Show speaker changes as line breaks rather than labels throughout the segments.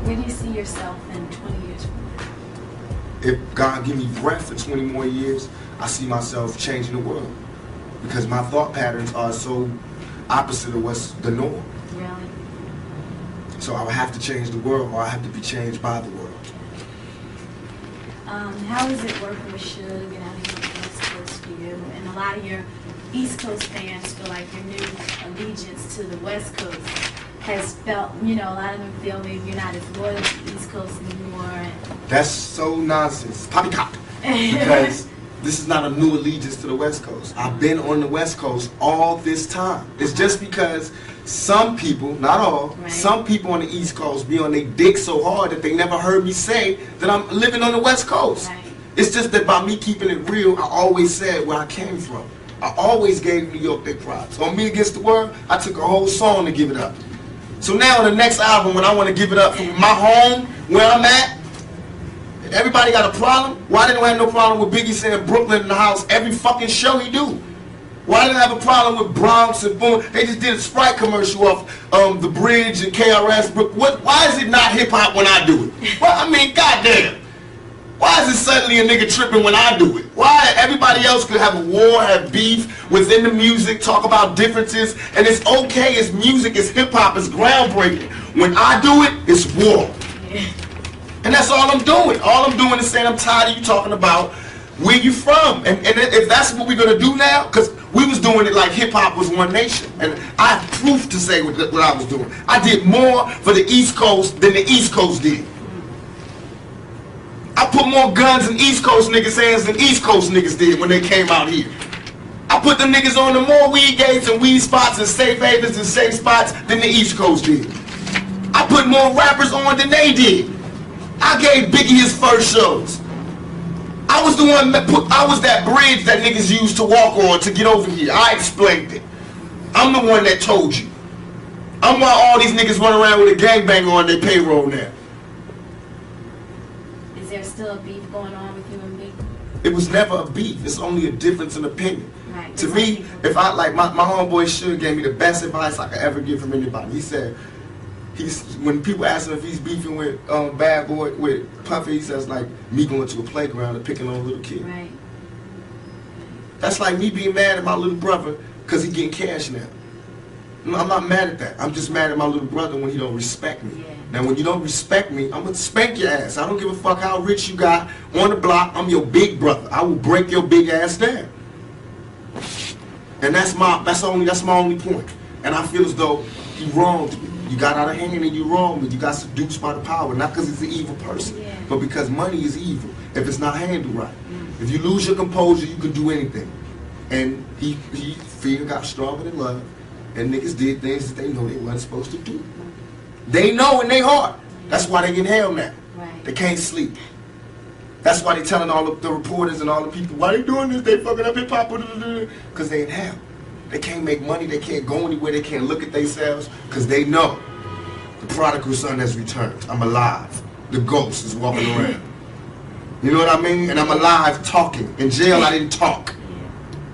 Where do you see yourself in 20 years from now?
If God give me breath for 20 more years, I see myself changing the world. Because my thought patterns are so opposite of what's the norm.
Really?
So I would have to change the world, or I have to be changed by the world.
How is it working with Suge and out here on the West Coast for you? And a lot of your East Coast fans feel like your new allegiance to the West Coast has felt, you know, a lot of them feel maybe you're not as loyal to the East Coast anymore.
That's so nonsense. Poppycock. Because this is not a new allegiance to the West Coast. I've been on the West Coast all this time. It's just because some people, not all,
right,
some people on the East Coast be on their dick so hard that they never heard me say that I'm living on the West Coast.
Right.
It's just that by me keeping it real, I always said where I came from. I always gave New York their props. On Me Against the World, I took a whole song to give it up. So now on the next album, when I want to give it up from my home, where I'm at, everybody got a problem? Why didn't I have no problem with Biggie saying Brooklyn in the house every fucking show he do? Why didn't I have a problem with Bronx and Boom? They just did a Sprite commercial off The Bridge and KRS. Why is it not hip-hop when I do it? Well, I mean, goddamn. Why is it suddenly a nigga tripping when I do it? Why everybody else could have a war, have beef within the music, talk about differences, and it's okay, it's music, it's hip-hop, it's groundbreaking. When I do it, it's war. And that's all I'm doing. All I'm doing is saying I'm tired of you talking about where you from. And if that's what we're going to do now, because we was doing it like hip-hop was one nation. And I have proof to say what I was doing. I did more for the East Coast than the East Coast did. I put more guns in East Coast niggas' hands than East Coast niggas did when they came out here. I put them niggas on the more weed gates and weed spots and safe havens and safe spots than the East Coast did. I put more rappers on than they did. I gave Biggie his first shows. I was the one that I was that bridge that niggas used to walk on to get over here. I explained it. I'm the one that told you. I'm why all these niggas run around with a gangbanger on their payroll now.
Is there still a beef going on with you and Biggie?
It was never a beef. It's only a difference in opinion.
Right.
To me, if I like my homeboy Suge gave me the best advice I could ever give from anybody. He said, when people ask him if he's beefing with Bad Boy, with Puffy, he says like me going to a playground and picking on a little kid.
Right.
That's like me being mad at my little brother because he getting cash now. I'm not mad at that. I'm just mad at my little brother when he don't respect me.
Yeah.
Now when you don't respect me, I'm gonna spank your ass. I don't give a fuck how rich you got on the block. I'm your big brother. I will break your big ass down. And that's my only point. And I feel as though he wronged me. You got out of hand and you wronged me. You got seduced by the power, not because he's an evil person,
yeah,
but because money is evil if it's not handled right. If you lose your composure, you can do anything. And fear got stronger than love, and niggas did things that they know they wasn't supposed to do. They know in their heart. That's why they in hell now.
Right.
They can't sleep. That's why they telling all the reporters and all the people, why they doing this? They fucking up hip hop, because they in hell. They can't make money, they can't go anywhere, they can't look at themselves, because they know the prodigal son has returned. I'm alive. The ghost is walking around. You know what I mean? And I'm alive talking. In jail, I didn't talk.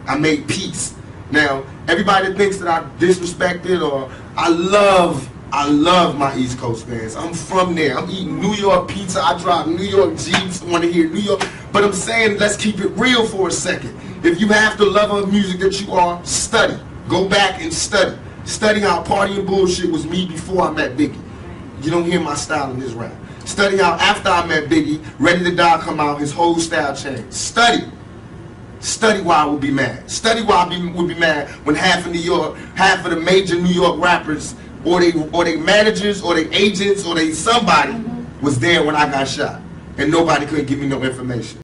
I made peace. Now, everybody that thinks that I disrespected or I love my East Coast fans. I'm from there. I'm eating New York pizza. I drive New York Jeeps. I want to hear New York. But I'm saying, let's keep it real for a second. If you have the love of music that you are, study. Go back and study. Study how Party and Bullshit was me before I met Biggie. You don't hear my style in this rap. Study how after I met Biggie, Ready to Die come out, his whole style changed. Study. Study why I would be mad. Study why I would be mad when half of New York, half of the major New York rappers, or they managers, or they agents, or they somebody was there when I got shot. And nobody could give me no information.